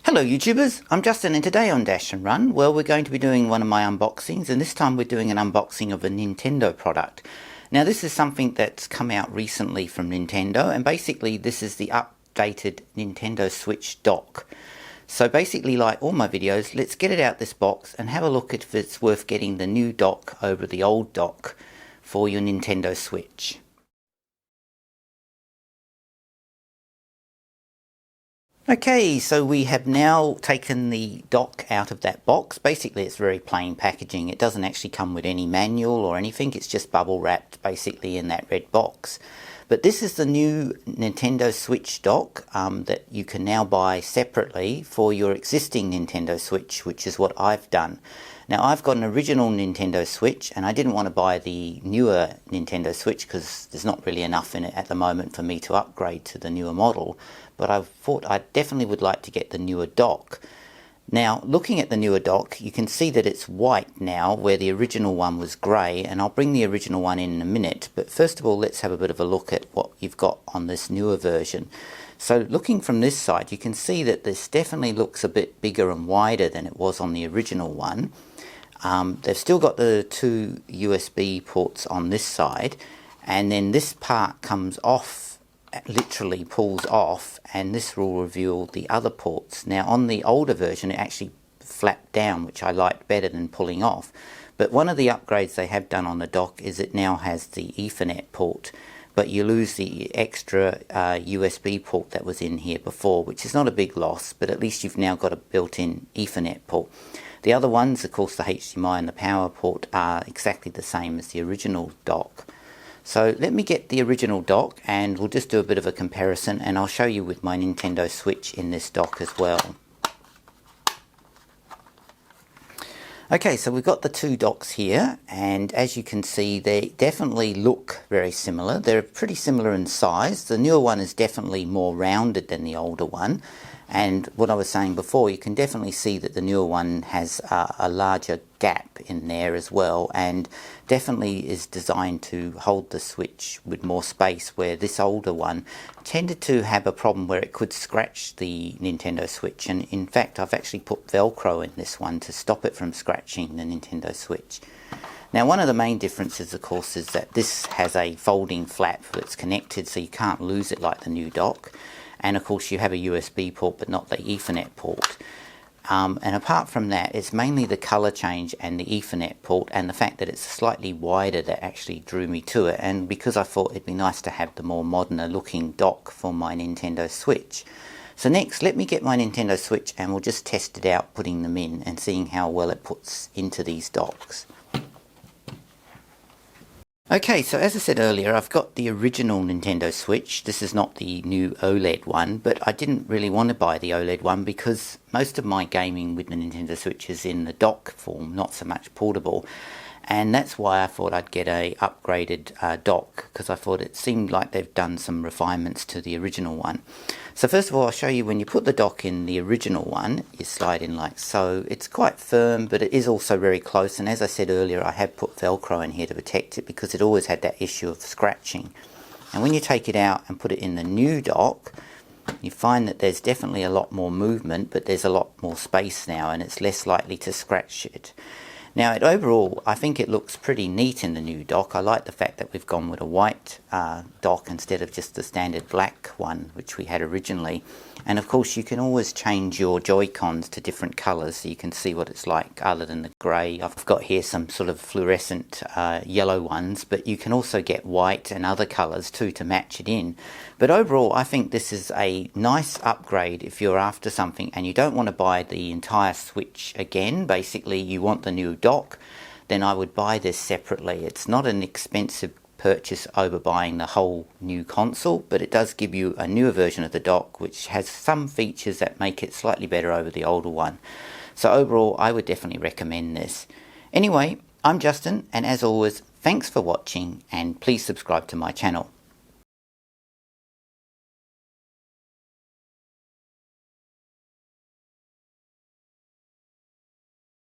Hello YouTubers, I'm Justin and today on Dash and Run, well we're going to be doing one of my unboxings, and this time we're doing an unboxing of a Nintendo product. Now this is something that's come out recently from Nintendo, and basically this is the updated Nintendo Switch dock. So basically, like all my videos, let's get it out this box and have a look at if it's worth getting the new dock over the old dock for your Nintendo Switch. Okay, so we have now taken the dock out of that box. Basically it's very plain packaging. It doesn't actually come with any manual or anything. It's just bubble wrapped basically in that red box. But this is the new Nintendo Switch dock that you can now buy separately for your existing Nintendo Switch, which is what I've done. Now I've got an original Nintendo Switch and I didn't want to buy the newer Nintendo Switch because there's not really enough in it at the moment for me to upgrade to the newer model, but I thought I definitely would like to get the newer dock. Now looking at the newer dock, you can see that it's white now where the original one was grey, and I'll bring the original one in a minute, but first of all let's have a bit of a look at what you've got on this newer version. So looking from this side, you can see that this definitely looks a bit bigger and wider than it was on the original one. They've still got the two USB ports on this side, and then this part comes off, literally pulls off, and this will reveal the other ports. Now on the older version it actually flapped down, which I liked better than pulling off, but one of the upgrades they have done on the dock is it now has the Ethernet port, but you lose the extra USB port that was in here before, which is not a big loss, but at least you've now got a built-in Ethernet port. The other ones, of course the HDMI and the power port, are exactly the same as the original dock. So let me get the original dock and we'll just do a bit of a comparison, and I'll show you with my Nintendo Switch in this dock as well. Okay, so we've got the two docks here, and as you can see they definitely look very similar. They're pretty similar in size. The newer one is definitely more rounded than the older one, and what I was saying before, you can definitely see that the newer one has a larger gap in there as well, and definitely is designed to hold the Switch with more space, where this older one tended to have a problem where it could scratch the Nintendo Switch, and in fact I've actually put Velcro in this one to stop it from scratching the Nintendo Switch. Now one of the main differences of course is that this has a folding flap that's connected, so you can't lose it like the new dock. And of course you have a USB port but not the Ethernet port. And apart from that, it's mainly the colour change and the Ethernet port and the fact that it's slightly wider that actually drew me to it, and because I thought it'd be nice to have the more modern looking dock for my Nintendo Switch. So next, let me get my Nintendo Switch and we'll just test it out putting them in and seeing how well it puts into these docks. Okay, so as I said earlier, I've got the original Nintendo Switch. This is not the new OLED one, but I didn't really want to buy the OLED one because most of my gaming with the Nintendo Switch is in the dock form, not so much portable. And that's why I thought I'd get a upgraded dock, because I thought it seemed like they've done some refinements to the original one. So first of all, I'll show you when you put the dock in the original one, you slide in like so. It's quite firm, but it is also very close, and as I said earlier, I have put Velcro in here to protect it because it always had that issue of scratching. And when you take it out and put it in the new dock, you find that there's definitely a lot more movement, but there's a lot more space now and it's less likely to scratch it. Now overall, I think it looks pretty neat in the new dock. I like the fact that we've gone with a white dock instead of just the standard black one which we had originally. And of course you can always change your Joy-Cons to different colours so you can see what it's like other than the grey. I've got here some sort of fluorescent yellow ones, but you can also get white and other colours too to match it in. But overall I think this is a nice upgrade if you're after something and you don't want to buy the entire Switch again. Basically you want the new dock, then I would buy this separately. It's not an expensive purchase over buying the whole new console, but it does give you a newer version of the dock which has some features that make it slightly better over the older one. So overall I would definitely recommend this. Anyway, I'm Justin, and as always, thanks for watching and please subscribe to my channel.